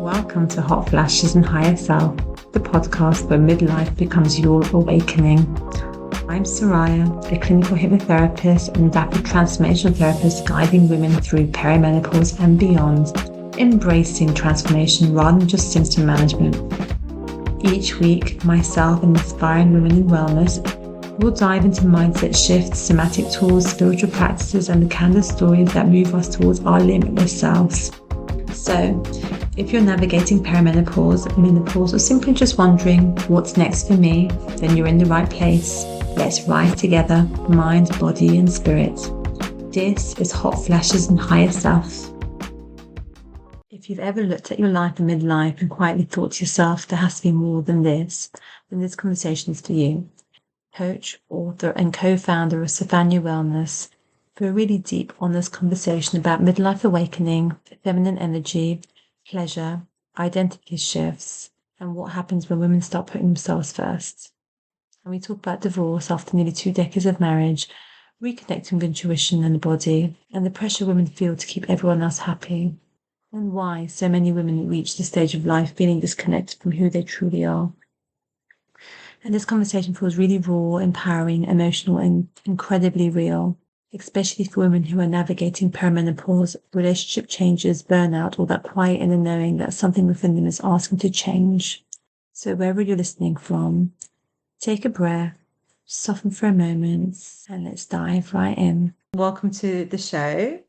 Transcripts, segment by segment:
Welcome to Hot Flashes and Higher Self, the podcast where midlife becomes your awakening. I'm Soraya, a clinical hypnotherapist and adaptive transformational therapist guiding women through perimenopause and beyond, embracing transformation rather than just symptom management. Each week, myself and inspiring women in wellness will dive into mindset shifts, somatic tools, spiritual practices, and the candid stories that move us towards our limitless selves. So, if you're navigating perimenopause, menopause, or simply just wondering what's next for me, then you're in the right place. Let's rise together, mind, body, and spirit. This is Hot Flashes and Higher Self. If you've ever looked at your life in midlife and quietly thought to yourself, there has to be more than this, then this conversation is for you. Coach, author, and co-founder of Sophania Wellness, for a really deep, honest conversation about midlife awakening, feminine energy, pleasure, identity shifts, and what happens when women start putting themselves first. And we talk about divorce after nearly 2 decades of marriage, reconnecting with intuition and the body, and the pressure women feel to keep everyone else happy, and why so many women reach this stage of life feeling disconnected from who they truly are. And this conversation feels really raw, empowering, emotional, and incredibly real, especially for women who are navigating perimenopause, relationship changes, burnout, or that quiet inner knowing that something within them is asking to change. So wherever you're listening from, take a breath, soften for a moment, and let's dive right in. Welcome to the show.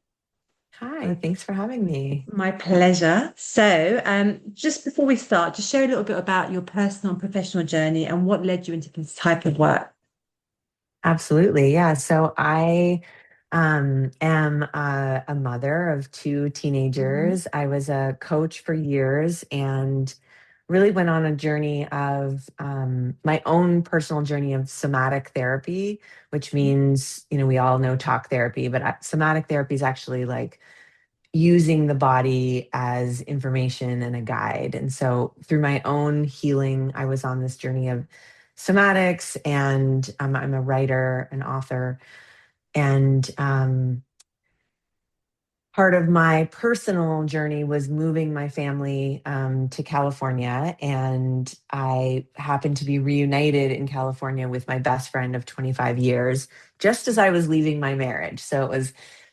Hi, thanks for having me. My pleasure. So, just before we start, just share a little bit about your personal and professional journey and what led you into this type of work. Absolutely. Yeah. So I am a mother of 2 teenagers. I was a coach for years and really went on a journey of my own personal journey of somatic therapy, which means, we all know talk therapy, but somatic therapy is actually like using the body as information and a guide. And so through my own healing, I was on this journey of somatics, and I'm a writer, an author. And part of my personal journey was moving my family to California. And I happened to be reunited in California with my best friend of 25 years, just as I was leaving my marriage. So it was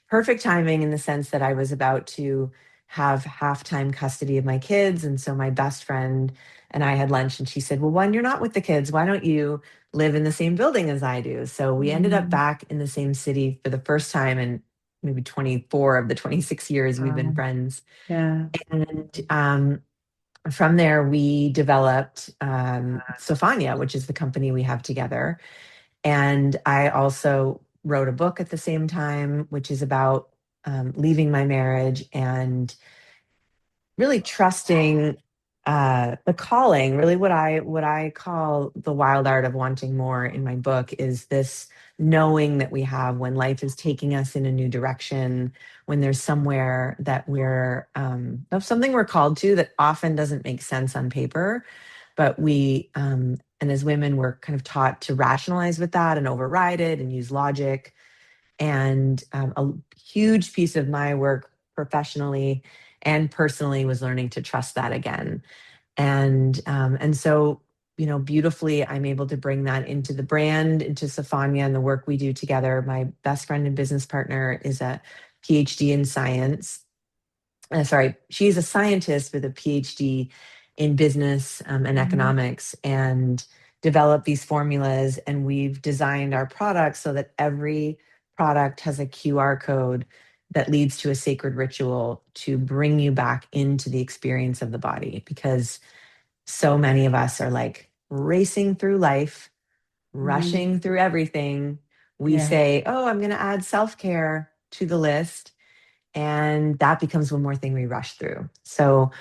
perfect timing in the sense that I was about to have half-time custody of my kids. And so my best friend and I had lunch, and she said, well, when you're not with the kids, why don't you live in the same building as I do? So we ended up back in the same city for the first time in maybe 24 of the 26 years we've been friends. Yeah. And from there, we developed Sophania, which is the company we have together. And I also wrote a book at the same time, which is about leaving my marriage and really trusting the calling. Really, what I call the wild art of wanting more in my book is this knowing that we have when life is taking us in a new direction, when there's somewhere that we're of something we're called to that often doesn't make sense on paper, but we and as women we're kind of taught to rationalize with that and override it and use logic. And a huge piece of my work professionally and personally was learning to trust that again. And so, beautifully, I'm able to bring that into the brand, into Sophania and the work we do together. My best friend and business partner is a PhD in science. She's a scientist with a PhD in business and economics, and developed these formulas. And we've designed our products so that every product has a QR code that leads to a sacred ritual to bring you back into the experience of the body. Because so many of us are like racing through life, rushing through everything. We say, oh, I'm going to add self-care to the list. And that becomes one more thing we rush through. So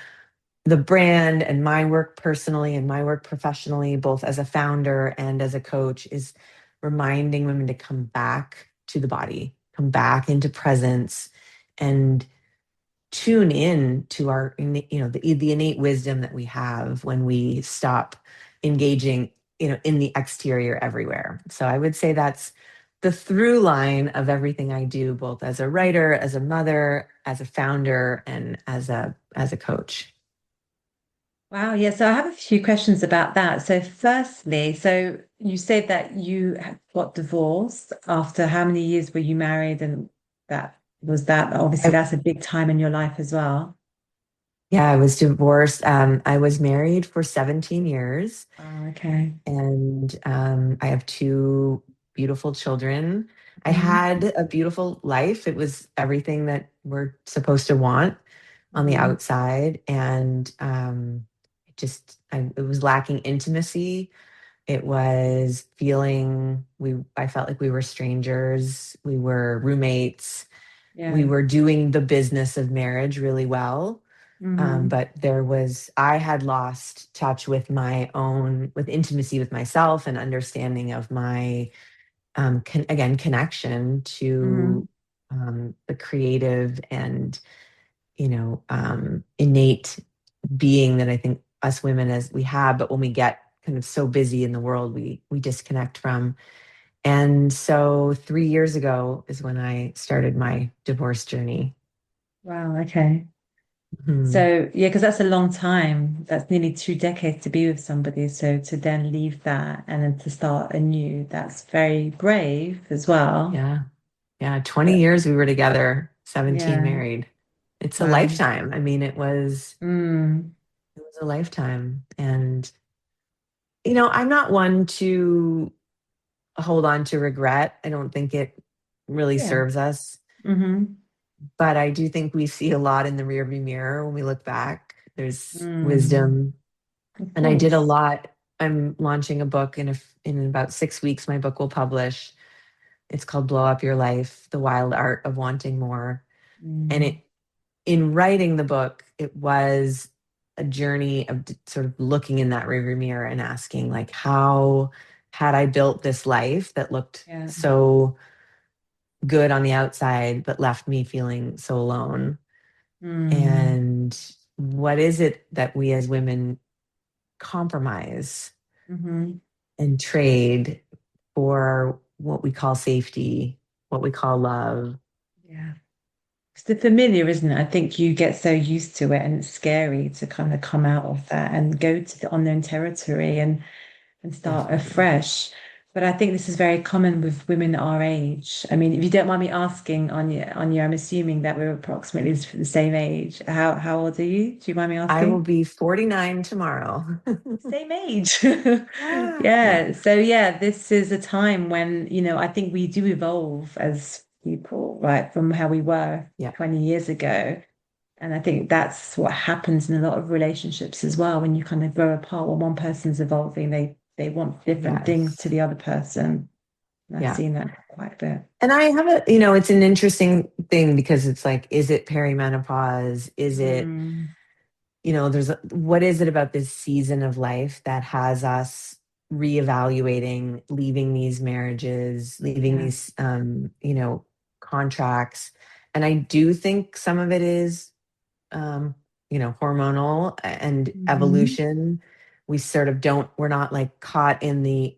the brand and my work personally and my work professionally, both as a founder and as a coach, is reminding women to come back to the body, come back into presence, and tune in to our, the innate wisdom that we have when we stop engaging, in the exterior everywhere. So I would say that's the through line of everything I do, both as a writer, as a mother, as a founder, and as a coach. Wow, yeah. So I have a few questions about that. So firstly, so you said that you got divorced after how many years were you married? And that obviously I, that's a big time in your life as well. yeah, I was divorced. I was married for 17 years, Oh, okay. and I have two beautiful children. I Mm-hmm. had a beautiful life. It was everything that we're supposed to want on the Mm-hmm. outside, and it was lacking intimacy. It was feeling I felt like we were strangers. We were roommates. We Yeah. were doing the business of marriage really well. Mm-hmm. But I had lost touch with with intimacy with myself and understanding of my, again, connection Mm-hmm. to the creative and, innate being that I think us women as we have, but when we get kind of so busy in the world, we disconnect from. And so 3 years ago is when I started my divorce journey. Wow, okay. Mhm. So yeah, because that's a long time. That's nearly 2 decades to be with somebody. So to then leave that and then to start anew, that's very brave as well. Yeah. Yeah. 20 But years we were together, 17 yeah, married. It's a wow. lifetime. I mean, Mm, it was a lifetime. And, I'm not one to hold on to regret. I don't think it really yeah. serves us. Mm-hmm. But I do think we see a lot in the rearview mirror when we look back. There's Mm, wisdom. of And I did a course. lot. I'm launching a book in about 6 weeks. My book will publish. It's called Blow Up Your Life: The Wild Art of Wanting More. And Mm, in writing the book, it was a journey of sort of looking in that rearview mirror and asking, like, how had I built this life that looked yeah. so good on the outside, but left me feeling so alone? Mm, And what is it that we as women compromise mm-hmm. and trade for what we call safety, what we call love? Yeah. It's the familiar, isn't it? I think you get so used to it and it's scary to kind of come out of that and go to the unknown territory and start Definitely. afresh. But I think this is very common with women our age. I mean, if you don't mind me asking, Anya, I'm assuming that we're approximately the same age. How old are you? Do you mind me I will asking? be 49 tomorrow. Same age. Yeah, yeah, Yeah. So yeah, this is a time when, I think we do evolve as people, right, from how we were yeah. 20 years ago. And I think that's what happens in a lot of relationships as well. When you kind of grow apart, when one person's evolving, they want different things to Yes. the other person. And I've Yeah. seen that quite a bit. And I have it's an interesting thing because it's like, is it perimenopause? Is it, Mm, what is it about this season of life that has us reevaluating, leaving these marriages, leaving yeah. these, contracts? And I do think some of it is hormonal and Hmm. evolution. We sort of we're not like caught in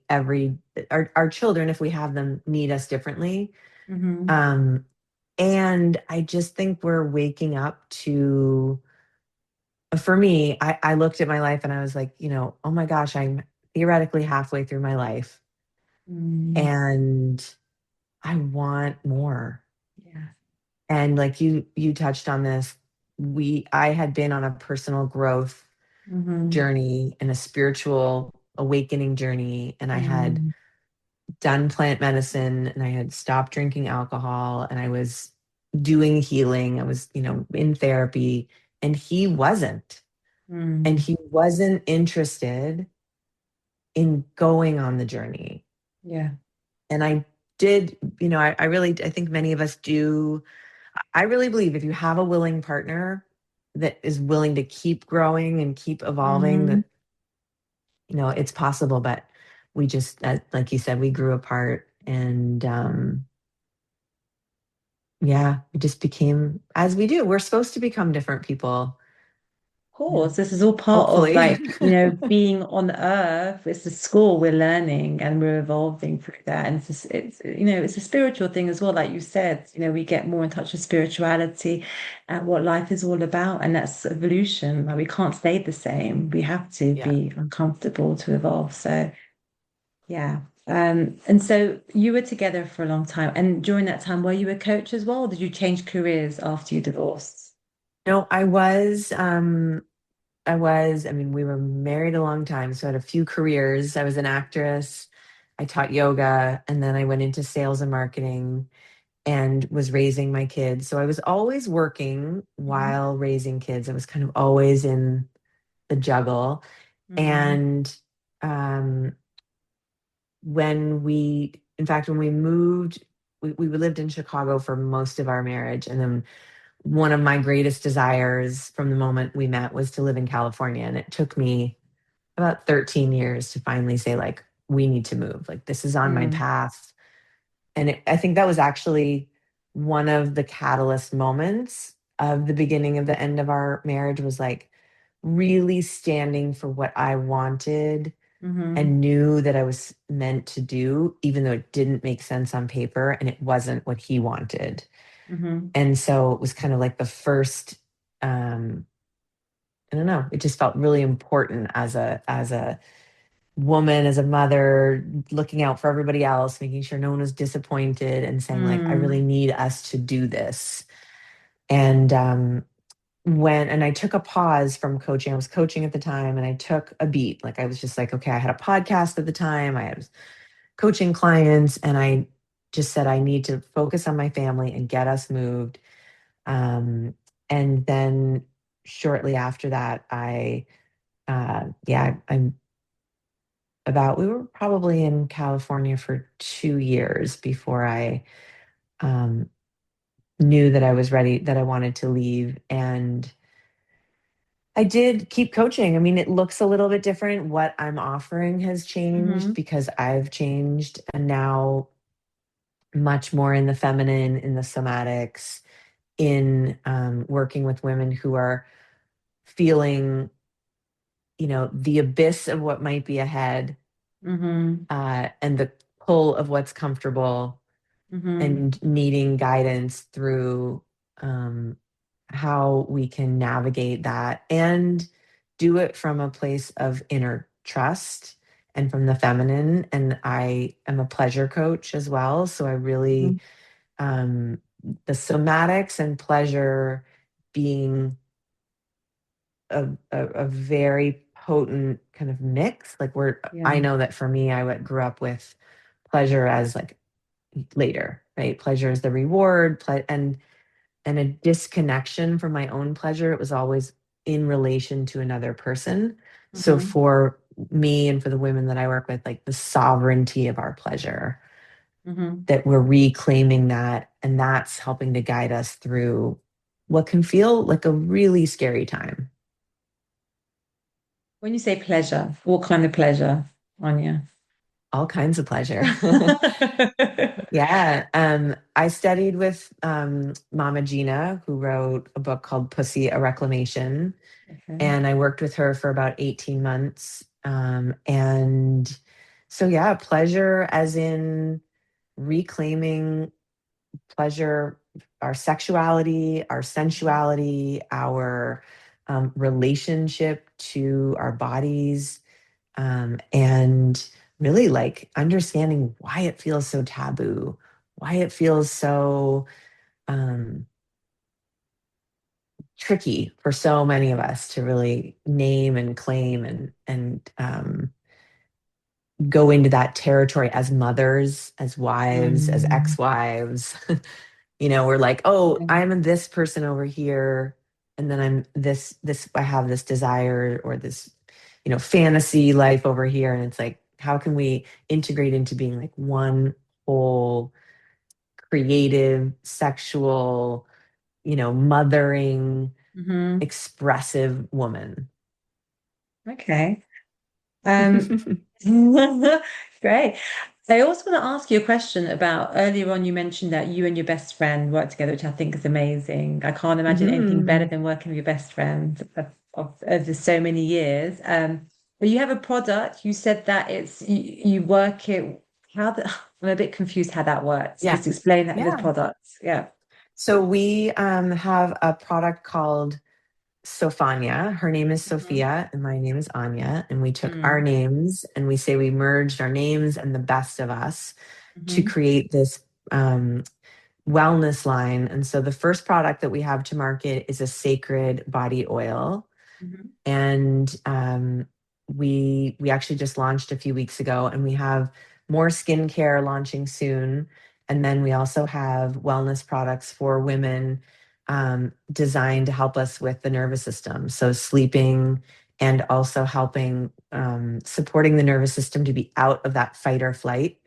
our children, if we have them, need us differently. Hmm. Um, and I just think we're waking up to, for me, I looked at my life and I was like, oh my gosh, I'm theoretically halfway through my life Mm, and I want more. yeah. And like you touched on this, I had been on a personal growth Hmm. journey and a spiritual awakening journey. And I had Mm, done plant medicine and I had stopped drinking alcohol and I was doing healing. I was, in therapy and he wasn't. And mm, he wasn't interested in going on the journey. yeah. And I did, I think many of us do. I really believe if you have a willing partner that is willing to keep growing and keep evolving, Hmm. that it's possible, but we just, like you said, we grew apart and yeah, we just became, as we do, we're supposed to become different people. Yeah. course, this is all part of Hopefully. like, being on earth. It's the school we're learning and we're evolving through that. And it's a spiritual thing as well. Like you said, we get more in touch with spirituality and what life is all about. And that's evolution. Like we can't stay the same. We have to Yeah. be uncomfortable to evolve. So yeah. And so you were together for a long time. And during that time, were you a coach as well? Or did you change careers after you divorced? No, I mean, we were married a long time, so I had a few careers. I was an actress, I taught yoga, and then I went into sales and marketing and was raising my kids. So I was always working Mhm. while raising kids. I was kind of always in the juggle. Mhm. And um, when we moved, we lived in Chicago for most of our marriage. And then one of my greatest desires from the moment we met was to live in California. And it took me about 13 years to finally say, like, we need to move. Like, this is on my Mm. path. And I think that was actually one of the catalyst moments of the beginning of the end of our marriage, was like really standing for what I wanted Mhm. and knew that I was meant to do, even though it didn't make sense on paper and it wasn't what he wanted. Mhm. And so it was kind of like the first, um, I don't know, it just felt really important as a woman, as a mother, looking out for everybody else, making sure no one was disappointed, and saying, like, I really Mm. need us to do this. And I took a pause from coaching. I was coaching at the time, and I took a beat. Like, I was just like, okay, I had a podcast at the time. I was coaching clients, and I just said, I need to focus on my family and get us moved. And then shortly after that, I'm we were probably in California for 2 years before I um, knew that I was ready, that I wanted to leave. And I did keep coaching. I mean, it looks a little bit different. What I'm offering has changed Mhm. because I've changed, and now much more in the feminine, in the somatics, in working with women who are feeling, the abyss of what might be ahead, Mhm. and the pull of what's comfortable, Mhm. and needing guidance through um, how we can navigate that and do it from a place of inner trust and from the feminine. And I am a pleasure coach as well. So I really, Mhm. um, the somatics and pleasure being a very potent kind of mix. Like, I Yeah. know that for me, grew up with pleasure as like later, right? Pleasure is the reward, and a disconnection from my own pleasure. It was always in relation to another person. So Mhm. for me and for the women that I work with, like the sovereignty of our pleasure, Mhm. that we're reclaiming that, and that's helping to guide us through what can feel like a really scary time. When you say pleasure, what kind of pleasure, Anya? All kinds of pleasure. Yeah. I studied with Mama Gina, who wrote a book called Pussy, a Reclamation. Okay. And I worked with her for about 18 months. And so, yeah, pleasure as in reclaiming pleasure, our sexuality, our sensuality, our relationship to our bodies, and really like understanding why it feels so taboo, why it feels so um, tricky for so many of us to really name and claim, and go into that territory as mothers, as wives, as Mm. ex-wives. We're like, oh, Yeah. I'm this person over here, and then I'm this I have this desire or this, fantasy life over here. And it's like, how can we integrate into being like one whole creative, sexual, mothering, Mhm. expressive woman? Okay. Um, great. I also want to ask you a question about earlier on, you mentioned that you and your best friend work together, which I think is amazing. I can't imagine anything better Mhm. than working with your best friend. of over so many years. But you have a product. You said that you work it. I'm a bit confused how that works. Yeah. Just explain that the Yeah. product. Yeah. So we have a product called Sophania. Her name is Hmm. Sophia, and my name is Anya. And we took our Mm. names and we say we merged our names and the best of us to Hmm. create this um, wellness line. And so the first product that we have to market is a sacred body oil, Hmm. and we actually just launched a few weeks ago, and we have more skincare launching soon, and then we also have wellness products for women, designed to help us with the nervous system, so sleeping, and also helping, supporting the nervous system to be out of that fight or flight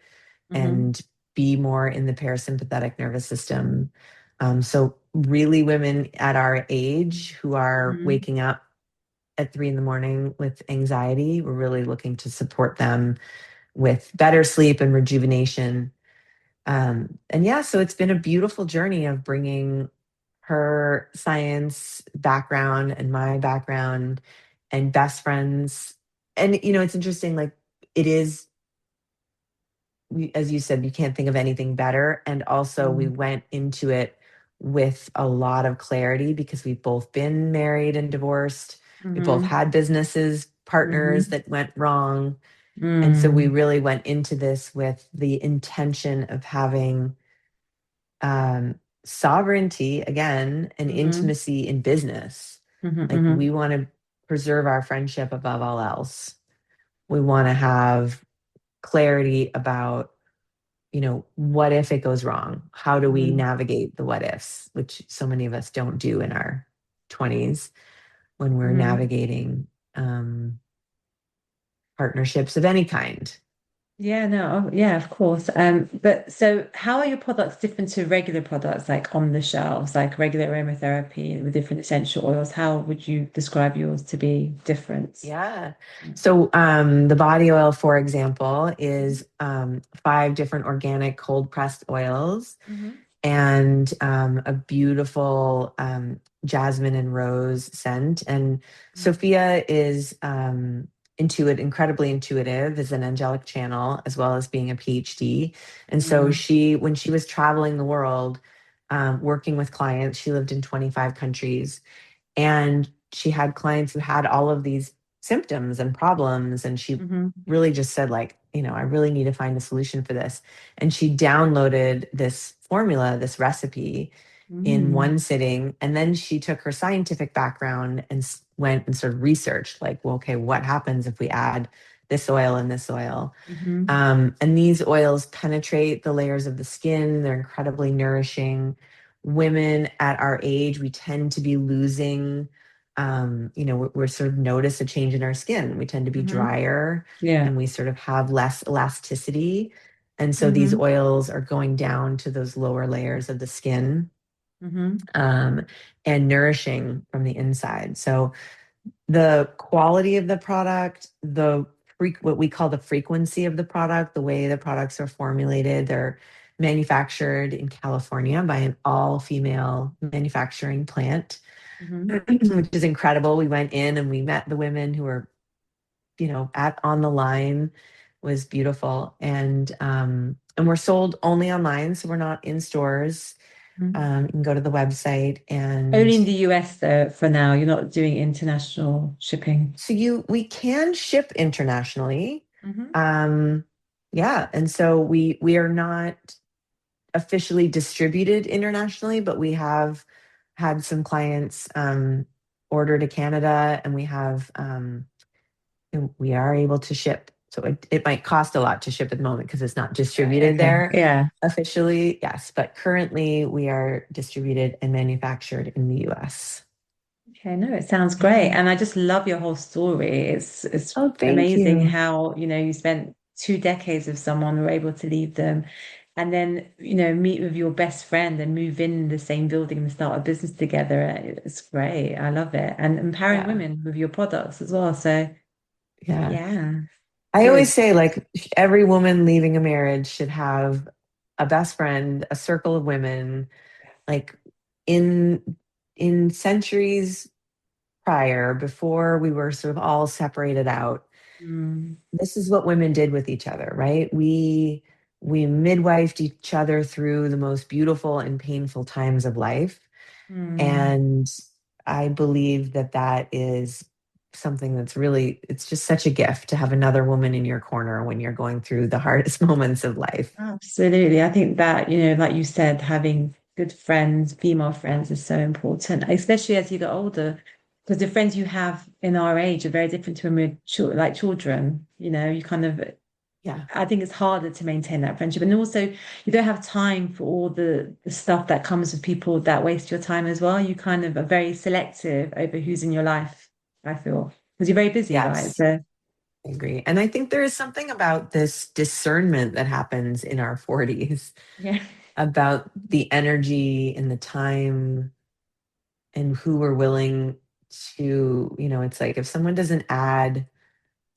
Hmm. and be more in the parasympathetic nervous system. So really women at our age who are Hmm. waking up at 3 in the morning with anxiety, we're really looking to support them with better sleep and rejuvenation. And yeah, so it's been a beautiful journey of bringing her science background and my background and best friends. And, it's interesting, like, it is, as you said, you can't think of anything better. And also, we went into it with a lot of clarity because we've both been married and divorced. We both Hmm. had businesses, partners Hmm. that went wrong. And so we Mm. really went into this with the intention of having, sovereignty again and Hmm. intimacy in business. Hmm. Like, Hmm. we want to preserve our friendship above all else. We want to have clarity about, what if it goes wrong? How do we Hmm. navigate the what ifs, which so many of us don't do in our 20s when we're Hmm. navigating, partnerships of any kind. Yeah, no, yeah, of course. But so how are your products different to regular products like on the shelves, like regular aromatherapy with different essential oils? How would you describe yours to be different? Yeah. So, the body oil, for example, Mhm. is, 5 different organic cold pressed oils Hmm. and, a beautiful, jasmine and rose scent. And Sophia is, incredibly intuitive, is an angelic channel as well as being a PhD. And so Mm. when she was traveling the world, working with clients, she lived in 25 countries, and she had clients who had all of these symptoms and problems. And she Hmm. really just said, like, I really need to find a solution for this. And she downloaded this formula, this recipe, in Mm. one sitting. And then she took her scientific background and went and sort of researched, like, well, okay, what happens if we add this oil and this oil? Hmm. And these oils penetrate the layers of the skin. They're incredibly nourishing. Women at our age, we tend to be losing, we're sort of notice a change in our skin. We tend to be Hmm. drier Yeah. and we sort of have less elasticity. And so these Hmm. oils are going down to those lower layers of the skin, Hmm. um, and nourishing from the inside. So the quality of the product, what we call the frequency of the product, the way the products are formulated, they're manufactured in California by an all-female manufacturing plant, Hmm. which is incredible. We went in and we met the women who were, at on the line. Was beautiful, and we're sold only online, so we're not in stores. You can go to the website, Only and in the US though, for now. You're not doing international shipping. so we can ship internationally. Hmm. Um, yeah, and so we are not officially distributed internationally, but we have had some clients, order to Canada, and we are able to ship. So it might cost a lot to ship at the moment because it's not Right, distributed okay. there Yeah. officially. Yes, but currently we are distributed and manufactured in the US. Okay, no, it sounds great. Yeah. And I just love your whole story. It's Oh, thank amazing you. how, you spent 2 decades with someone, were able to leave them and then, meet with your best friend and move in the same building and start a business together. It's great. I love it. And empowering Yeah. women with your products as well. So Yeah. yeah, I always good. say, like, every woman leaving a marriage should have a best friend, a circle of women. Like, in centuries prior, before we were sort of all separated out, Mm, this is what women did with each other, right? We midwifed each other through the most beautiful and painful times of life. mm. And I believe that that is something that's really, it's just such a gift to have another woman in your corner when you're going through the hardest moments of life. Absolutely. I think that, like you said, having good friends, female friends is so important, especially as you get older, because the friends you have in our age are very different to when we're like children. You kind of, Yeah. I think it's harder to maintain that friendship. And also, you don't have time for all the stuff that comes with people that waste your time as well. You kind of are very selective over who's in your life, I feel, because you're very busy, right? Yes, So, I agree. And I think there is something about this discernment that happens in our 40s yeah. about the energy and the time and who we're willing to, it's like if someone doesn't add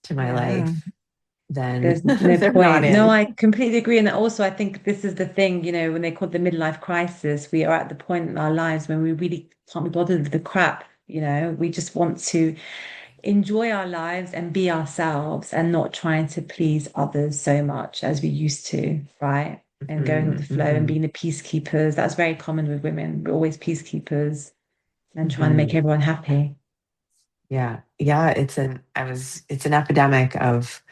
to my Yeah. life, then There's no they're not point. No, in. I completely agree. And also, I think this is the thing, when they call it the midlife crisis, we are at the point in our lives when we really can't be bothered with the crap. We just want to enjoy our lives and be ourselves and not trying to please others so much as we used to, right? And going with Hmm. the flow and Hmm. being the peacekeepers. That's very common with women. We're always peacekeepers and trying to make Hmm. everyone happy. Yeah. Yeah. It's an epidemic of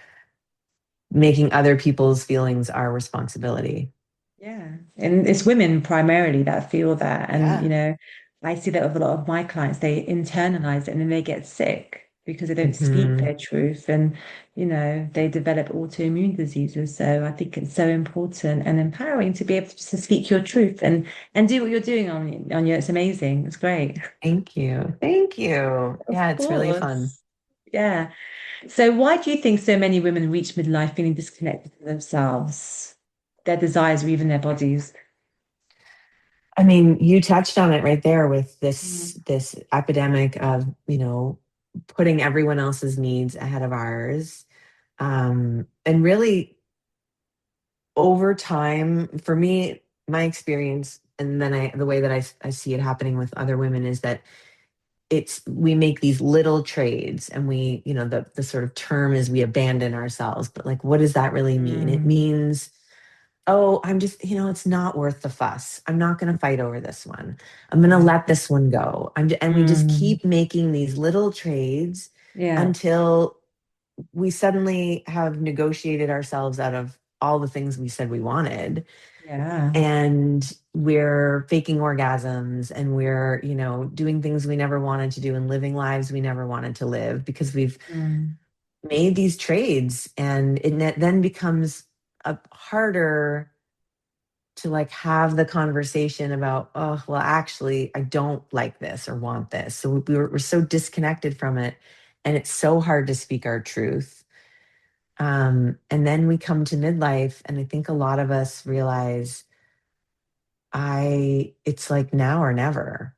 making other people's feelings our responsibility. Yeah. And it's women primarily that feel that. And, Yeah. I see that with a lot of my clients, they internalize it and then they get sick because they don't speak Hmm. their truth and, they develop autoimmune diseases. So I think it's so important and empowering to be able to just to speak your truth and do what you're doing on you. It's amazing. It's great. Thank you. Thank you. Of Yeah, it's really fun. course. Yeah. So why do you think so many women reach midlife feeling disconnected from themselves, their desires, or even their bodies? I mean, you touched on it right there with this Mm, this epidemic of, putting everyone else's needs ahead of ours. And really over time, for me, my experience, and then the way that I see it happening with other women is that we make these little trades and the sort of term is we abandon ourselves, but like, what does that really mean? It mm. means, oh, I'm just, it's not worth the fuss. I'm not going to fight over this one. I'm going to Yeah. let this one go. And we just Mm, keep making these little trades yeah. until we suddenly have negotiated ourselves out of all the things we said we wanted. Yeah. And we're faking orgasms and we're, doing things we never wanted to do and living lives we never wanted to live because we've Mm, made these trades. And then becomes harder to like have the conversation about, oh, well, actually, I don't like this or want this. So we're so disconnected from it. And it's so hard to speak our truth. And then we come to midlife, and I think a lot of us realize it's like now or never,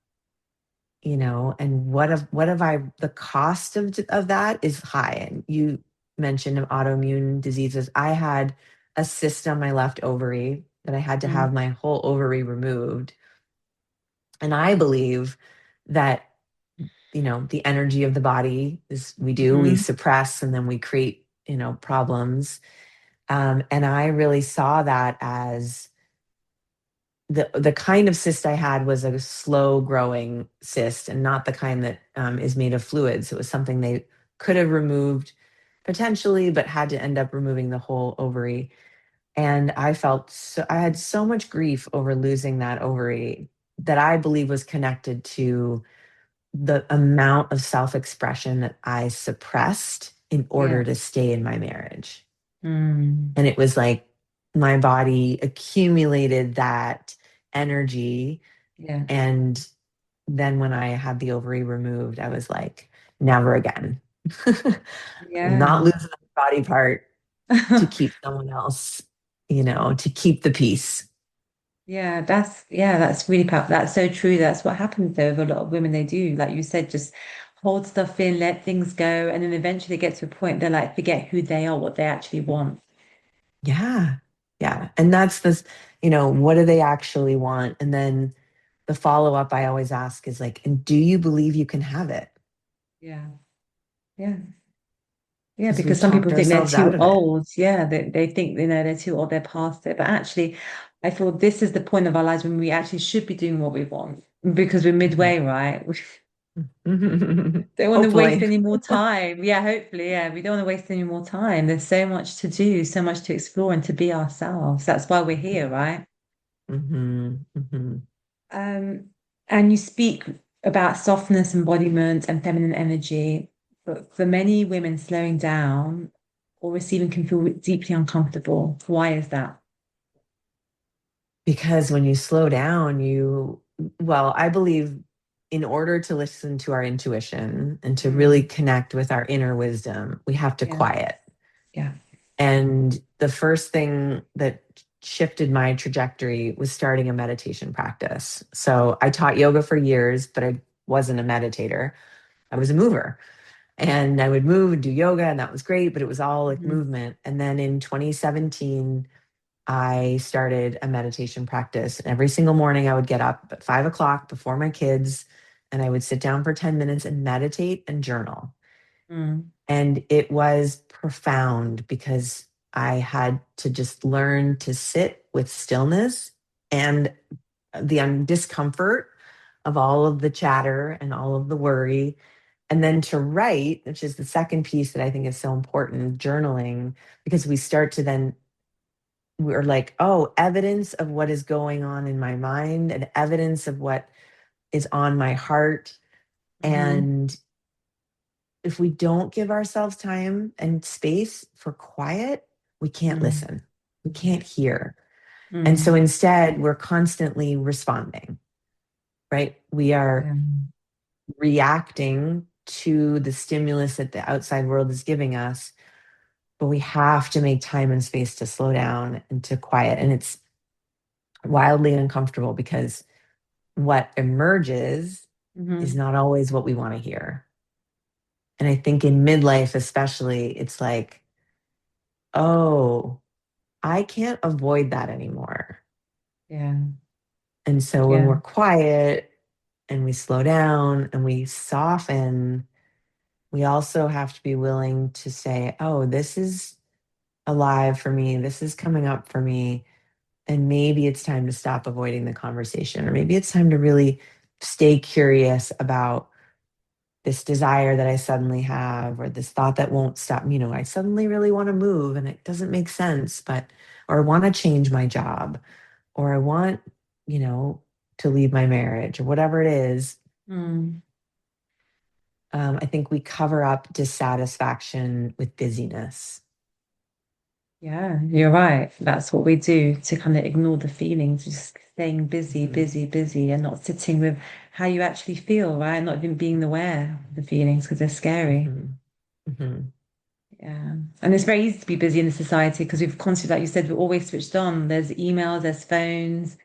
and what have I, the cost of that is high. And you mentioned of autoimmune diseases. I had a cyst on my left ovary that I had to mm, have my whole ovary removed. And I believe that, the energy of the body is we mm, suppress and then we create, problems. And I really saw that as the kind of cyst I had was a slow growing cyst and not the kind that is made of fluids. It was something they could have removed potentially, but had to end up removing the whole ovary. And I had so much grief over losing that ovary that I believe was connected to the amount of self expression that I suppressed in yeah. order to stay in my marriage. Mm, And it was like my body accumulated that energy. yeah. And then when I had the ovary removed, I was like, never again. I'm not Yeah. losing a body part to keep someone else, to keep the peace. That's really powerful. That's so true. That's what happens though with a lot of women. They do, like you said, just hold stuff in, let things go, and then eventually they get to a point they're like forget who they are, what they actually want. Yeah. Yeah. And that's this, what do they actually want? And then the follow up I always ask is like, and do you believe you can have it? Yeah. Yeah. Yeah, because because we've some people talked think they're ourselves too out of it. old. Yeah, they think, they're too old, they're past it. But actually, I feel this is the point of our lives when we actually should be doing what we want because we're midway, right? Mhm. We don't want to waste Hopefully. any more time. Yeah, hopefully. Yeah, we don't want to waste any more time. There's so much to do, so much to explore and to be ourselves. That's why we're here, right? Hmm. Hmm. Um, and you speak about softness, embodiment, and feminine energy. But for many women, slowing down or receiving can feel deeply uncomfortable. Why is that? Because when you slow down, well, I believe in order to listen to our intuition and to really Mm, connect with our inner wisdom, we have to yeah, quiet. yeah. And the first thing that shifted my trajectory was starting a meditation practice. So I taught yoga for years, but I wasn't a meditator. I was a mover. And I would move and do yoga, and that was great, but it was all like Mhm, movement. And then in 2017, I started a meditation practice. And every single morning, I would get up at 5 o'clock before my kids, and I would sit down for 10 minutes and meditate and journal. mm, And it was profound because I had to just learn to sit with stillness and the discomfort of all of the chatter and all of the worry. And then to write, which is the second piece that I think is so important, journaling, because we start to then, we're like, oh, evidence of what is going on in my mind and evidence of what is on my heart. mhm, And if we don't give ourselves time and space for quiet, we can't mm, listen, we can't hear. And so mm, instead, we're constantly responding, right? We are yeah, reacting to the stimulus that the outside world is giving us, but we have to make time and space to slow down and to quiet. And it's wildly uncomfortable because what emerges is mhm, not always what we want to hear. And I think in midlife, especially, it's like, oh, I can't avoid that anymore. yeah, And so when yeah, we're quiet and we slow down and we soften, we also have to be willing to say, oh, this is alive for me. This is coming up for me. And maybe it's time to stop avoiding the conversation, or maybe it's time to really stay curious about this desire that I suddenly have, or this thought that won't stop. I suddenly really want to move and it doesn't make sense, or I want to change my job, or I want, you know, to leave my marriage, or whatever it is. mm. I think we cover up dissatisfaction with busyness. Yeah, you're right. That's what we do to kind of ignore the feelings, just staying busy, Mhm, busy, busy, and not sitting with how you actually feel, right? Not even being aware of the feelings because they're scary. mhm, mhm, Yeah. And it's very easy to be busy in the society because we've constantly, like you said, we're always switched on. There's emails, there's phones,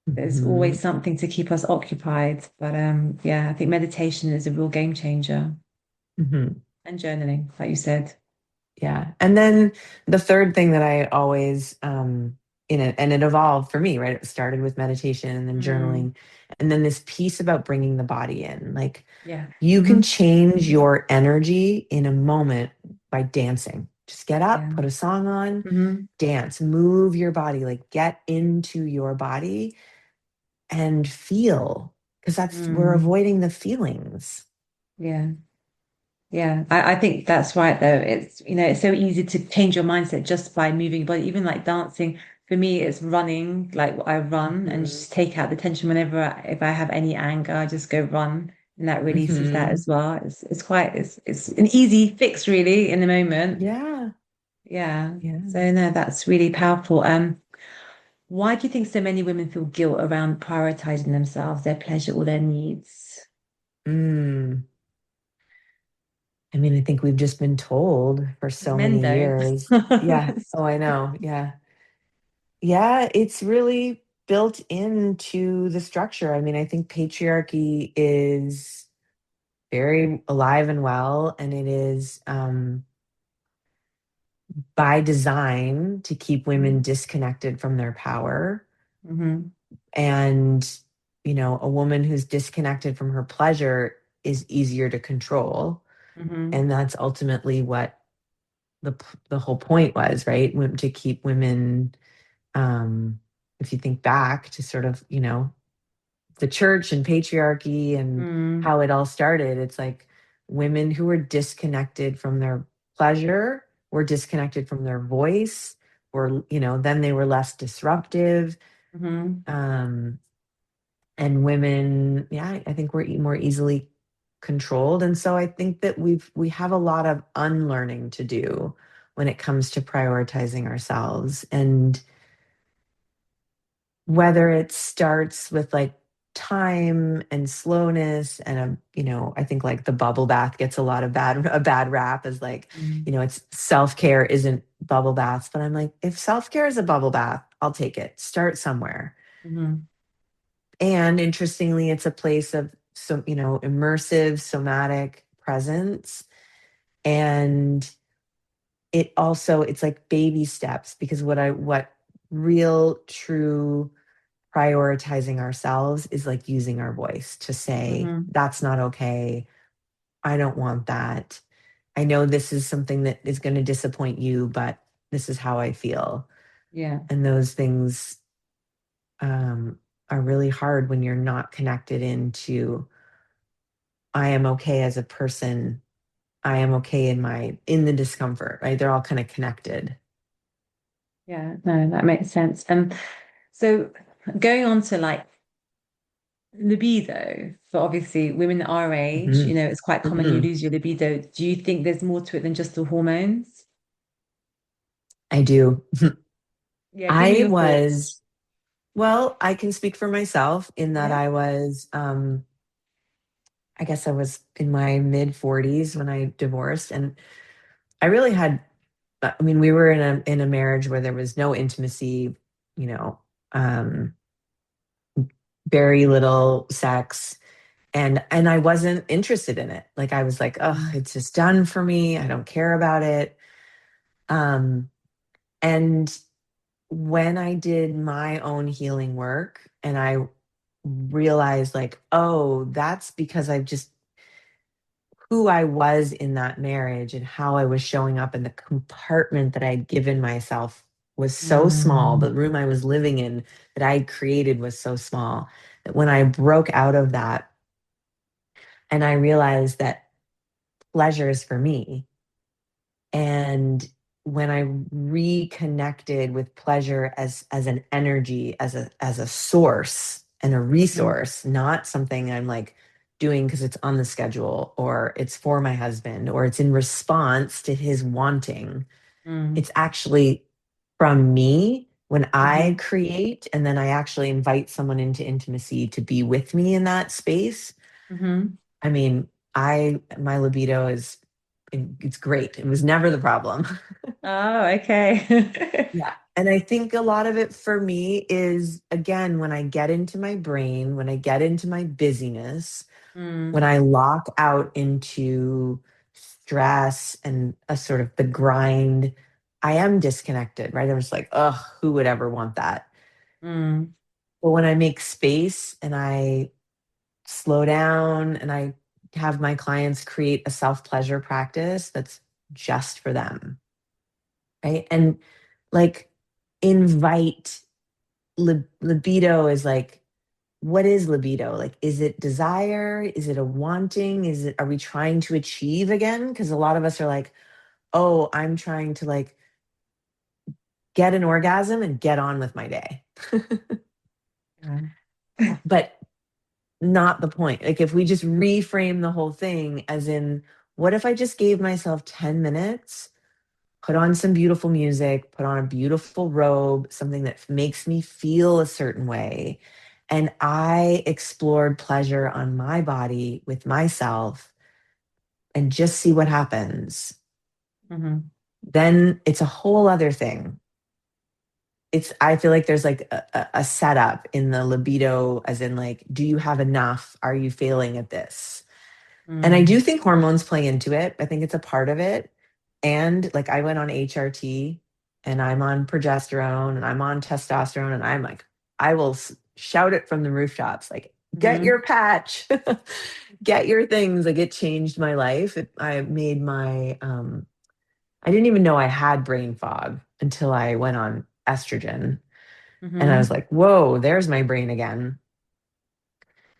there's always mhm, something to keep us occupied. But yeah, I think meditation is a real game changer mhm. and journaling, like you said. Yeah. And then the third thing that I always, in it, and it evolved for me, right? It started with meditation and then Mm, journaling. And then this piece about bringing the body in. Like, yeah. you can Hmm. change your energy in a moment by dancing. Just get up, Yeah. put a song on, Hmm. dance, move your body, like get into your body and feel, because we're Mm, avoiding the feelings. yeah. Yeah, I think that's right though. It's, it's so easy to change your mindset just by moving your body, even like dancing. For me, it's running. Like I run and Hmm. just take out the tension whenever if I have any anger, I just go run. And that releases that Hmm. as well. It's an easy fix really in the moment. Yeah. Yeah. Yeah. So no, that's really powerful. Why do you think so many women feel guilt around prioritizing themselves, their pleasure, or their needs? Mm. I mean, I think we've just been told for Because so men many don't. years. Yeah. Oh, I know. Yeah. Yeah. It's really built into the structure. I mean, I think patriarchy is very alive and well, and it is by design to keep women disconnected from their power. Mm-hmm. And, a woman who's disconnected from her pleasure is easier to control. Mm-hmm. And that's ultimately what the whole point was, right? To keep women, um, if you think back to sort of, the church and patriarchy and Mm, how it all started, it's like women who were disconnected from their pleasure, were disconnected from their voice, or, then they were less disruptive. mm-hmm. Um, and women, yeah, I think we're more easily controlled. And so I think that we have a lot of unlearning to do when it comes to prioritizing ourselves. And whether it starts with like time and slowness and I think like the bubble bath gets a bad rap as like, Mm, it's self-care isn't bubble baths, but I'm like, if self-care is a bubble bath, I'll take it. Start somewhere. mm-hmm. And interestingly, it's a place of some, immersive somatic presence. And it's like baby steps, because what real true prioritizing ourselves is like using our voice to say, Mm-hmm. that's not okay. I don't want that. I know this is something that is going to disappoint you, but this is how I feel. Yeah. And those things are really hard when you're not connected into, I am okay as a person. I am okay in the discomfort, right? They're all kind of connected. Yeah. No, that makes sense. So going on to like libido, for obviously women our age, Hmm. it's quite common you Hmm. lose your libido. Do you think there's more to it than just the hormones? I do. Yeah, give me I your thoughts. was, well, I can speak for myself in that Yeah. I was, I guess I was in my mid 40s when I divorced. And I really had, I mean, we were in a marriage where there was no intimacy, you know, um, very little sex. And I wasn't interested in it. Like I was like, oh, Mm, it's just done for me. I don't care about it. Um, and when I did my own healing work and I realized like, oh, that's because I've just who I was in that marriage and how I was showing up in the compartment that I had given myself was so small. The room I was living in that I had created was so small that when I broke out of that and I realized that pleasure is for me. And when I reconnected with pleasure as an energy, as a source and a mhm, resource, not something I'm like doing because it's on the schedule or it's for my husband or it's in response to his wanting. mm, It's actually from me when I mhm, create and then I actually invite someone into intimacy to be with me in that space. mhm. I mean, I my libido it's great. It was never the problem. Oh, okay. Yeah. And I think a lot of it for me is, again, when I get into my brain, when I get into my busyness, when Mm, I lock out into stress and a sort of the grind, I am disconnected, right? I'm just like, oh, who would ever want that? mm, But when I make space and I slow down and I have my clients create a self pleasure practice that's just for them, right? And like invite libido is like, what is libido? Like, is it desire? Is it a wanting? Are we trying to achieve again? Because a lot of us are like, oh, I'm trying to like get an orgasm and get on with my day. yeah. But not the point. Like, if we just reframe the whole thing as in, what if I just gave myself 10 minutes, put on some beautiful music, put on a beautiful robe, something that makes me feel a certain way. And I explored pleasure on my body with myself and just see what happens. Mhm, Then it's a whole other thing. I feel like there's like a setup in the libido, as in, like, do you have enough? Are you failing at this? And I do mm, think hormones play into it. I think it's a part of it. And like I went on HRT and I'm on progesterone and I'm on testosterone and I'm like, I will shout it from the rooftops. Like get Mm-hmm. your patch, get your things. Like it changed my life. I made I didn't even know I had brain fog until I went on estrogen. And I was Mm-hmm. like, whoa, there's my brain again.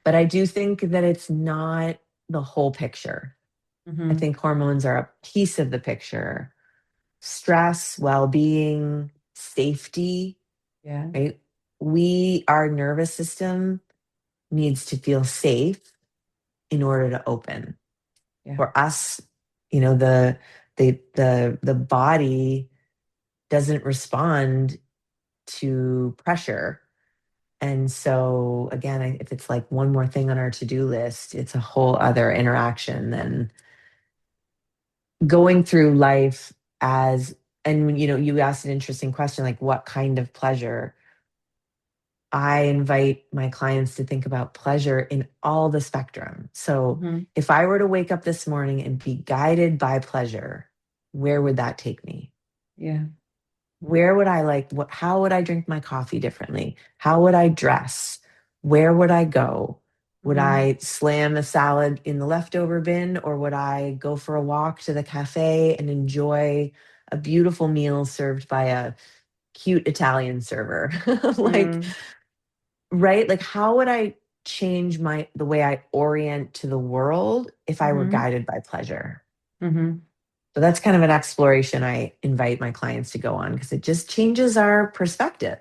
But I do think that it's not the whole picture. I Mm-hmm. think hormones are a piece of the picture. Stress, well being, safety, Yeah. right? Our nervous system needs to feel safe in order to open. Yeah. For us, you know, the body doesn't respond to pressure. And so again, if it's like one more thing on our to-do list, it's a whole other interaction than going through life as, and you asked an interesting question, like what kind of pleasure. I invite my clients to think about pleasure in all the spectrum. So Mm-hmm. if I were to wake up this morning and be guided by pleasure, where would that take me? Yeah. Where would I like what how would I drink my coffee differently? How would I dress? Where would I go? Would Mm-hmm. I slam a salad in the leftover bin, or would I go for a walk to the cafe and enjoy a beautiful meal served by a cute Italian server? Like, Mm-hmm. right? Like how would I change the way I orient to the world if I were Mm-hmm. guided by pleasure? Mm-hmm. So that's kind of an exploration I invite my clients to go on because it just changes our perspective.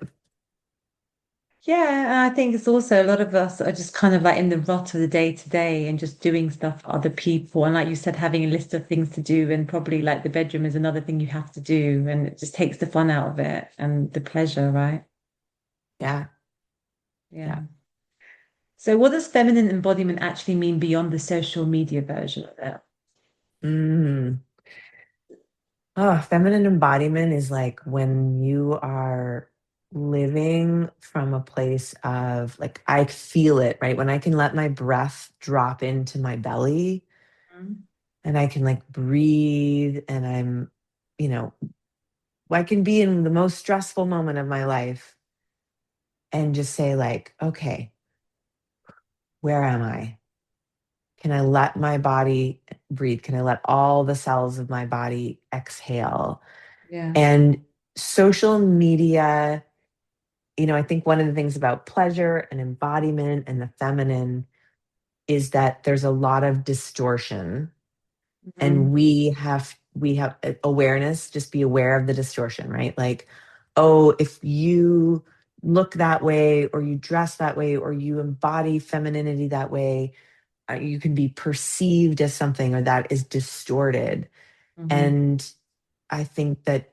Yeah, and I think it's also a lot of us are just kind of like in the rut of the day to day and just doing stuff for other people. And like you said, having a list of things to do, and probably like the bedroom is another thing you have to do, and it just takes the fun out of it and the pleasure, right? Yeah. Yeah. Yeah. So what does feminine embodiment actually mean beyond the social media version of it? Mm. Oh, feminine embodiment is like when you are living from a place of like, I feel it, right? When I can let my breath drop into my belly Mhm. and I can like breathe and you know, I can be in the most stressful moment of my life and just say, like, okay, where am I? Can I let my body breathe? Can I let all the cells of my body exhale? Yeah. And social media, I think one of the things about pleasure and embodiment and the feminine is that there's a lot of distortion, and Hmm. we have awareness. Just be aware of the distortion, right? Like, oh, if you look that way or you dress that way or you embody femininity that way, you can be perceived as something, or that is distorted. Hmm. And I think that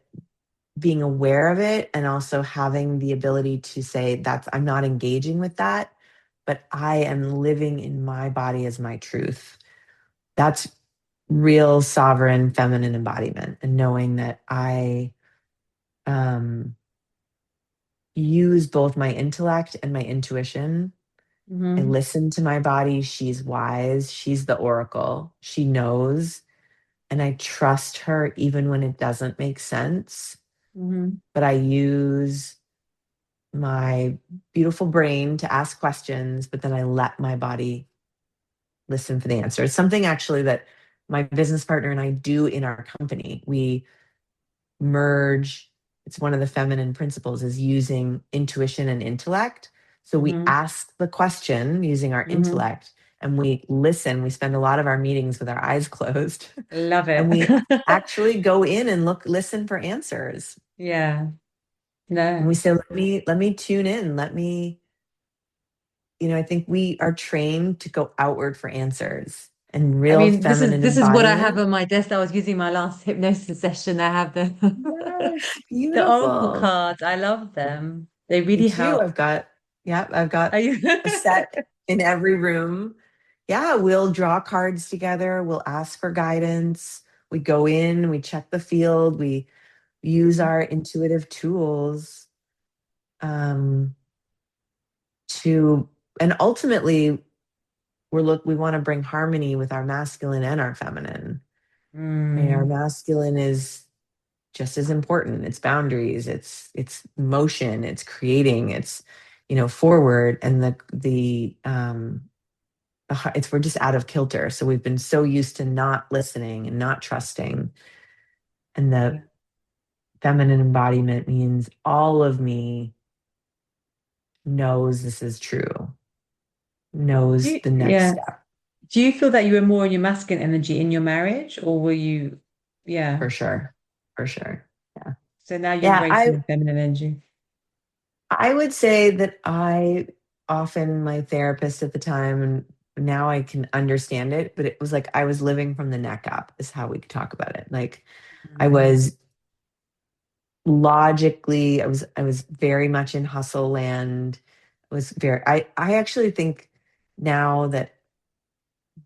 being aware of it and also having the ability to say, that's, I'm not engaging with that, but I am living in my body as my truth. That's real sovereign feminine embodiment, and knowing that I um, use both my intellect and my intuition. I Hmm. listen to my body. She's wise. She's the oracle. She knows. And I trust her even when it doesn't make sense. Hmm. But I use my beautiful brain to ask questions, but then I let my body listen for the answer. It's something actually that my business partner and I do in our company. We merge, it's one of the feminine principles, is using intuition and intellect. So we Hmm. ask the question using our Hmm. intellect and we listen. We spend a lot of our meetings with our eyes closed Love and it. we actually go in and listen for answers. Yeah. And we No. say, let me tune in. I think we are trained to go outward for answers, and I real mean, this is feminine this is what I have embodiment. on my desk. I was using my last hypnosis session. I have the Yes, the oracle beautiful. cards. I love them. They Me really too. help. I've Are got you? a set in every room. Yeah, we'll draw cards together. We'll ask for guidance. We go in, we check the field, we use our intuitive tools um, to, and ultimately, we want to bring harmony with our masculine and our feminine. Right? Our Mm, masculine is just as important. It's boundaries, it's motion, it's creating, it's forward, and it's we're just out of kilter. So we've been so used to not listening and not trusting. And the Yeah. feminine embodiment means all of me knows this is true, knows the next Yeah. step. Do you feel that you were more in your masculine energy in your marriage, or were you, yeah. For sure. For sure. Yeah. So now you're Yeah. embracing I the feminine energy. I would say that I often, my therapist at the time, and now I can understand it, but it was like I was living from the neck up, is how we could talk about it. Like I Mm. was logically, I was very much in hustle land. I actually think now that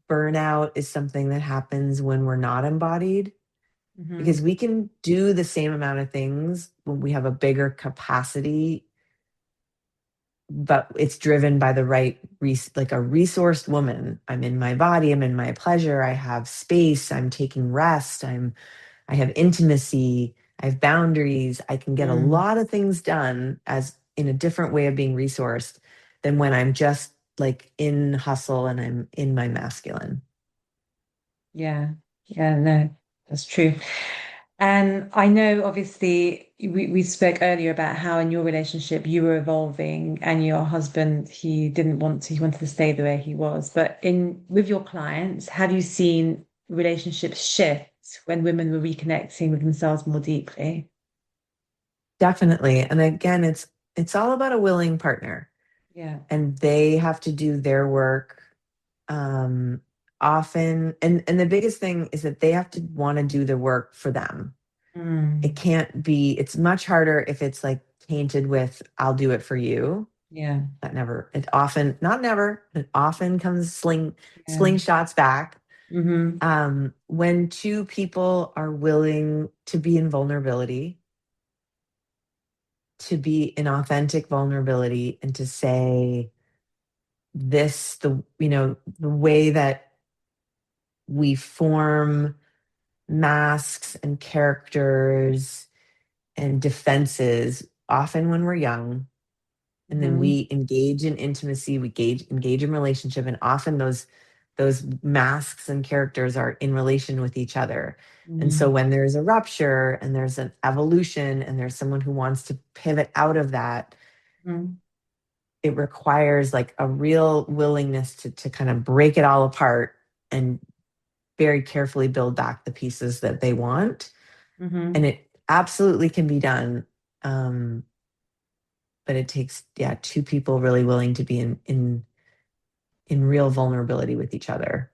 burnout is something that happens when we're not embodied, because Hmm. we can do the same amount of things when we have a bigger capacity, but it's driven by the right like a resourced woman. I'm in my body, I'm in my pleasure, I have space, I'm taking rest, I have intimacy, I have boundaries. I can get a Mm. lot of things done as in a different way of being resourced than when I'm just like in hustle and I'm in my masculine. Yeah. Yeah, no, that's true. And I know obviously we spoke earlier about how in your relationship you were evolving and your husband, he wanted to stay the way he was. But in with your clients, have you seen relationships shift when women were reconnecting with themselves more deeply? Definitely. And again, it's all about a willing partner, Yeah. and they have to do their work um often, and the biggest thing is that they have to want to do the work for them. It Mm. can't be, it's much harder if it's like tainted with I'll do it for you. Yeah. That never, it often, not never, it often comes Yeah. slingshots back. Hmm. When two people are willing to be in vulnerability, to be in authentic vulnerability, and to say this, the way that we form masks and characters and defenses, often when we're young, and then Hmm. we engage in intimacy, we engage in relationship, and often those masks and characters are in relation with each other. And so Mm. when there's a rupture and there's an evolution and there's someone who wants to pivot out of that, Mm. it requires like a real willingness to kind of break it all apart and very carefully build back the pieces that they want. And Hmm. it absolutely can be done. Um, but it takes, yeah, two people really willing to be in real vulnerability with each other,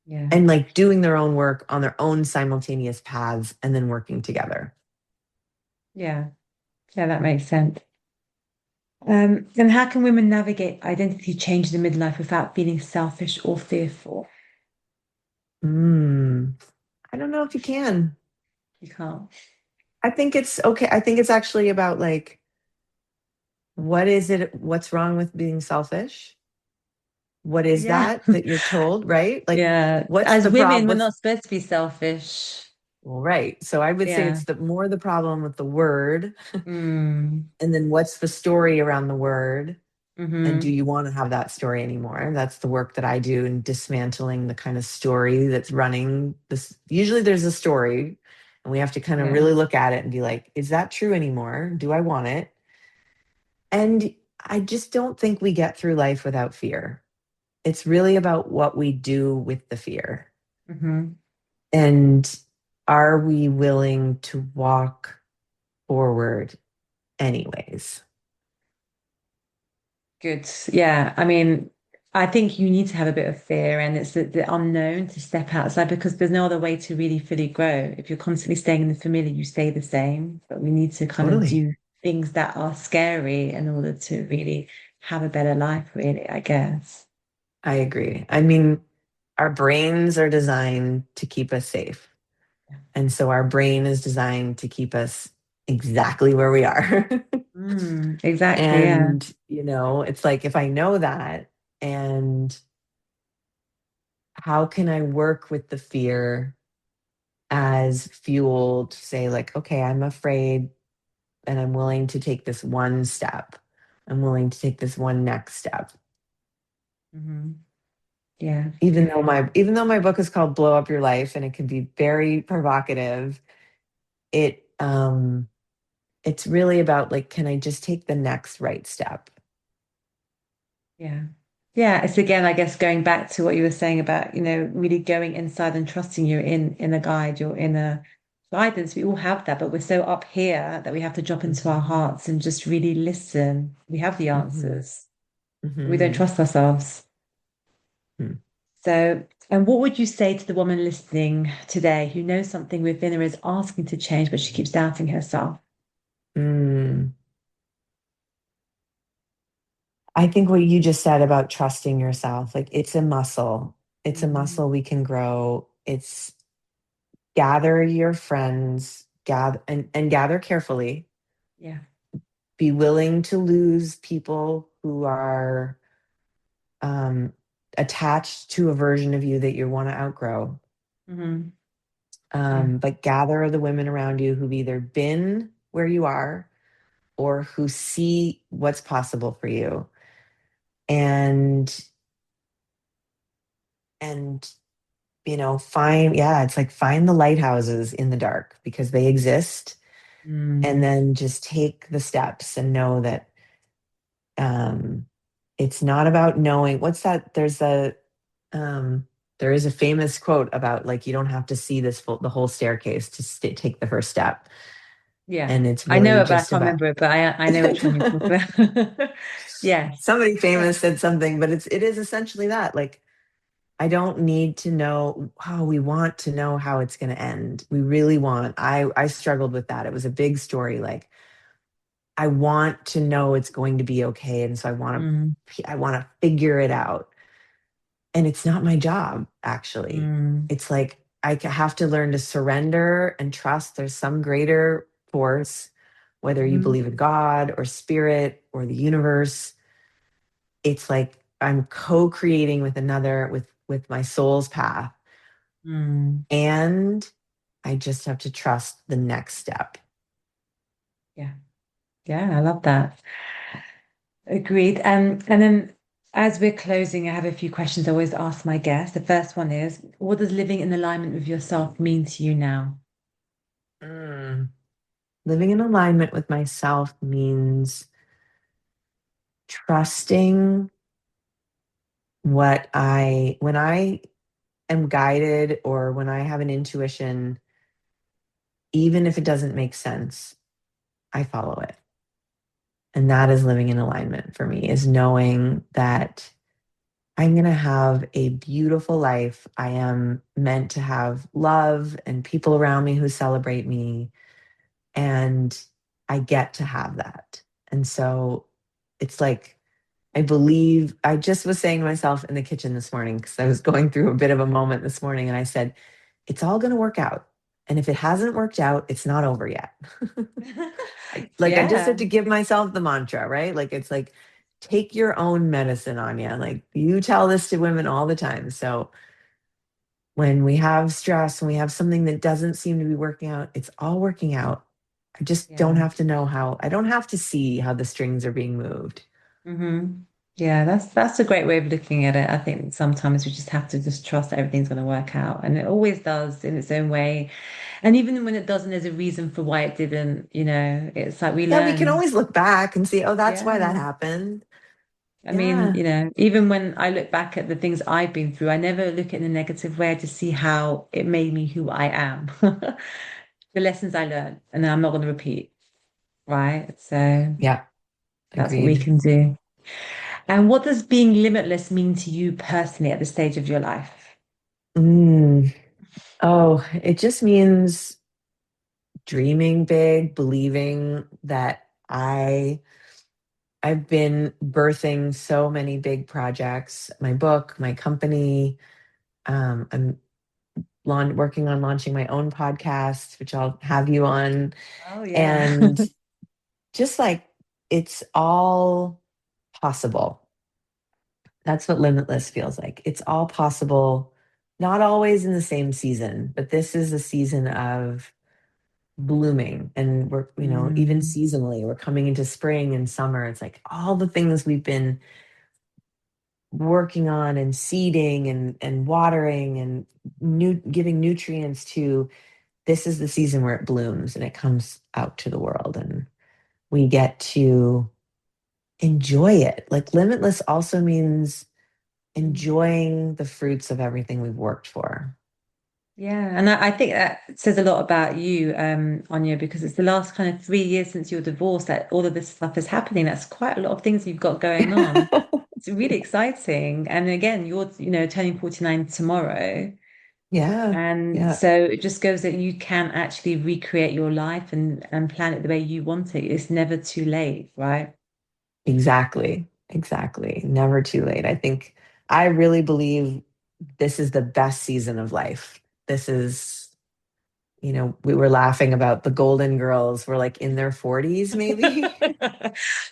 Yeah. and like doing their own work on their own simultaneous paths and then working together. Yeah. Yeah, that makes sense. And how can women navigate identity change in midlife without feeling selfish or fearful? Mm, I don't know if you can. You can't. I think it's okay. I think it's actually about like, what is it? What's wrong with being selfish? What is Yeah. that you're told, right? Like, Yeah. what's As the women, problem? we're What's not supposed to be selfish. well, right. So I would say Yeah. it's the problem with the word, Mm. and then what's the story around the word? And do Hmm. you want to have that story anymore? That's the work that I do in dismantling the kind of story that's running this. Usually there's a story, and we have to kind of Yeah. really look at it and be like, is that true anymore? Do I want it? And I just don't think we get through life without fear. It's really about what we do with the fear. Hmm. And are we willing to walk forward anyways? Good. Yeah. I mean, I think you need to have a bit of fear and it's the unknown to step outside because there's no other way to really fully grow. If you're constantly staying in the familiar, you stay the same. But we need to kind of Totally. do things that are scary in order to really have a better life, really, I guess. I agree. I mean, our brains are designed to keep us safe. And so our brain is designed to keep us exactly where we are. Mm, exactly. Yeah. And, it's like if I know that, and how can I work with the fear as fuel to say, like, okay, I'm afraid and I'm willing to take this one step. I'm willing to take this one next step. Hmm. Yeah. Even though my book is called Blow Up Your Life and it can be very provocative, it it's really about like, can I just take the next right step? Yeah. Yeah. It's again, I guess, going back to what you were saying about, really going inside and trusting your inner guide, your inner guidance. We all have that, but we're so up here that we have to drop into our Hmm. hearts and just really listen. We have the Hmm. answers. We don't Hmm. trust ourselves. So, and what would you say to the woman listening today who knows something within her is asking to change, but she keeps doubting herself? Mm. I think what you just said about trusting yourself, like it's a muscle. It's a Mhm. muscle we can grow. It's gather your friends, and gather carefully. Yeah. Be willing to lose people who are um, attached to a version of you that you want to outgrow. Hmm. Yeah. But gather the women around you who've either been where you are or who see what's possible for you. And find, yeah, it's like find the lighthouses in the dark because they exist, and Mm. then just take the steps and know that um it's not about knowing what's that. Um there is a famous quote about like you don't have to see the whole staircase to take the first step, Yeah. and it's I know really it, but I just can't about remember it, but I know which one you're talking about. Yes. somebody Yeah. famous said something, but it is essentially that, like, I don't need to know how we want to know how it's going to end. We really want. I struggled with that. It was a big story. Like I want to know it's going to be okay, and so Mm. I want to figure it out. And it's not my job, actually. Mm. It's like have to learn to surrender and trust there's some greater force, whether you Hmm. believe in God or spirit or the universe. It's like I'm co-creating with another, with my soul's path, Mm. and I just have to trust the next step. Yeah. Yeah. I love that. Agreed. And then as we're closing, I have a few questions I always ask my guests. The first one is, what does living in alignment with yourself mean to you now? Mm. Living in alignment with myself means trusting when I am guided or when I have an intuition, even if it doesn't make sense, I follow it. And that is living in alignment for me, is knowing that I'm going to have a beautiful life. I am meant to have love and people around me who celebrate me, and I get to have that. And so it's like, I just was saying to myself in the kitchen this morning, because I was going through a bit of a moment this morning, and I said, it's all going to work out. And if it hasn't worked out, it's not over yet. I just Yeah. have to give myself the mantra, right? Like, it's like, take your own medicine, Anya. Like, you tell this to women all the time. So, when we have stress, when we have something that doesn't seem to be working out, it's all working out. I just don't Yeah. have to know how, I don't have to see how the strings are being moved. Hmm. Yeah, that's a great way of looking at it. I think sometimes we just have to just trust that everything's going to work out, and it always does in its own way. And even when it doesn't, there's a reason for why it didn't. It's like we Yeah, we can learn. always look back and see, oh, that's why that Yeah. happened. I mean, Yeah. even when I look back at the things I've been through, I never look at it in a negative way. I just see how it made me who I am, the lessons I learned, and then I'm not going to repeat, right? So Yeah. that's what we Agreed. can do. And what does being limitless mean to you personally at this stage of your life? Mm. Oh, it just means dreaming big, believing that I've been birthing so many big projects, my book, my company. I'm working on launching my own podcast, which I'll have you on. Oh, yeah. And just like it's all possible. That's what limitless feels like. It's all possible, not always in the same season, but this is a season of blooming, and we're, even seasonally, we're coming into spring and summer. It's like all the things we've been working on and seeding and watering and giving nutrients to, this is the season where it blooms and it comes out to the world, and we get to enjoy it. Like limitless also means enjoying the fruits of everything we've worked for. Yeah, and I think that says a lot about you, Anya, because it's the last kind of 3 years since your divorce that all of this stuff is happening. That's quite a lot of things you've got going on. It's really exciting. And again, you're, turning 49 tomorrow. Yeah, And yeah, so it just goes that you can actually recreate your life and plan it the way you want it. It's never too late, right? exactly, exactly. Never too late. I really believe this is the best season of life. This is, we were laughing about the Golden Girls were like in their 40s, maybe.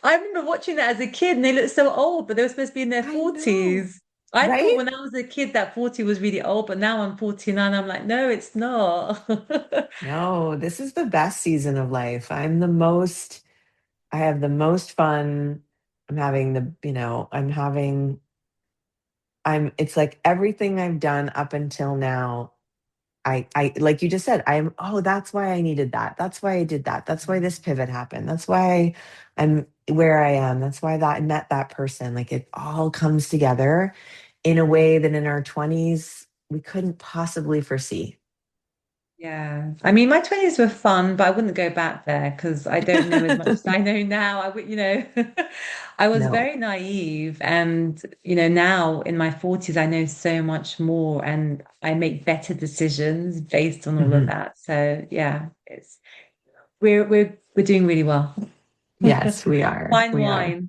I remember watching that as a kid and they looked so old, but they were supposed to be in their I know, 40s. I thought right? when I was a kid that 40 was really old, but now I'm 49. I'm like, no, it's not. No, this is the best season of life. I have the most fun. I'm having the, it's like everything I've done up until now. Like you just said, that's why I needed that. That's why I did that. That's why this pivot happened. That's why I'm where I am. That's why that I met that person. Like it all comes together in a way that in our 20s we couldn't possibly foresee. Yeah. I mean, my 20s were fun, but I wouldn't go back there because I don't know as much as I know now. I would, I was No. very naive. And, now in my 40s, I know so much more and I make better decisions based on all of Mhm. that. So yeah, we're doing really well. Yes, we are. Fine We are. wine.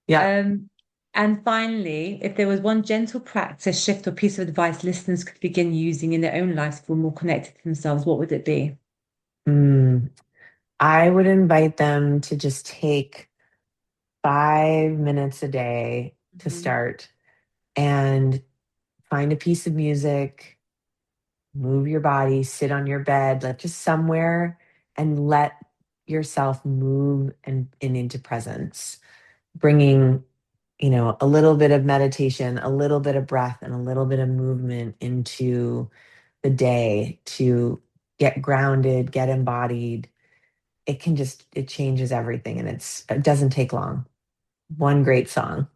Yeah. Um, and finally, if there was one gentle practice, shift, or piece of advice listeners could begin using in their own lives to feel more connected to themselves, what would it be? Mm. I would invite them to just take 5 minutes a day to Mhm. start and find a piece of music, move your body, sit on your bed, like just somewhere, and let yourself move and into presence, bringing, a little bit of meditation, a little bit of breath, and a little bit of movement into the day to get grounded, get embodied. It changes everything, and it doesn't take long. One great song.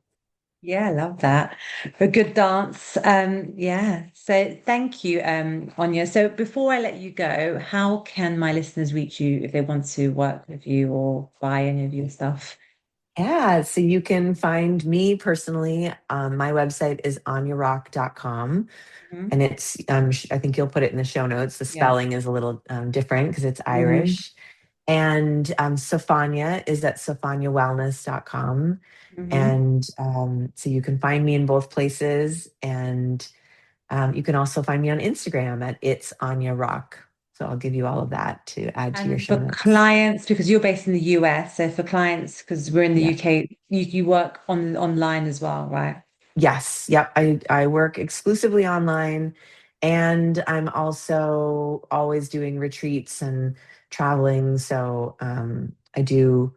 Yeah, I love that. A good dance. Yeah. So thank you, Anya. So before I let you go, how can my listeners reach you if they want to work with you or buy any of your stuff? Yeah, so you can find me personally. My website is anyarock.com, Mhm. and it's I think you'll put it in the show notes. The Yeah. spelling is a little different because it's Hmm. Irish. And Sophania is at sophaniawellness.com. Hmm. And so you can find me in both places. And you can also find me on Instagram at It's Anya Rock. So I'll give you all of that to add to your And show for notes. clients, because you're based in the US, so for clients, because we're in the Yeah. UK, you work online as well, right? Yes. Yep. I work exclusively online, and I'm also always doing retreats and traveling. So I do,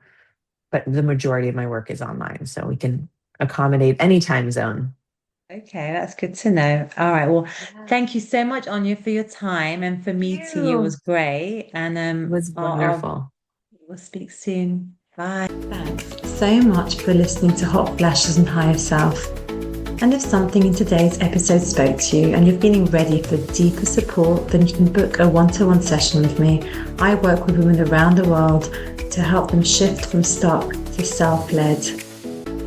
but the majority of my work is online. So we can accommodate any time zone. Okay, that's good to know. All right. Well, Yeah. thank you so much, Anya, for your time and for meeting you. It You. was great. And It was wonderful. we'll speak soon. Bye. Thanks so much for listening to Hot Flashes and Higher Self. And if something in today's episode spoke to you and you're feeling ready for deeper support, then you can book a one-to-one session with me. I work with women around the world to help them shift from stuck to self-led.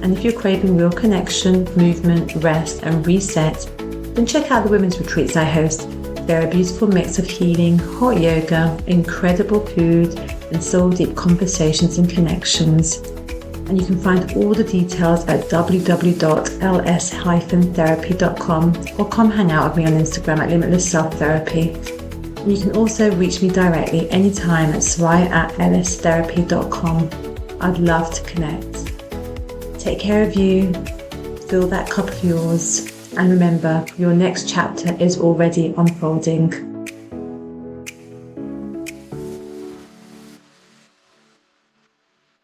And if you're craving real connection, movement, rest, and reset, then check out the women's retreats I host. They're a beautiful mix of healing, hot yoga, incredible food, and soul deep conversations and connections. And you can find all the details at www.ls-therapy.com or come hang out with me on Instagram at Limitless Self Therapy. And you can also reach me directly anytime at soraya@lstherapy.com. I'd love to connect. Take care of you, fill that cup of yours, and remember, your next chapter is already unfolding.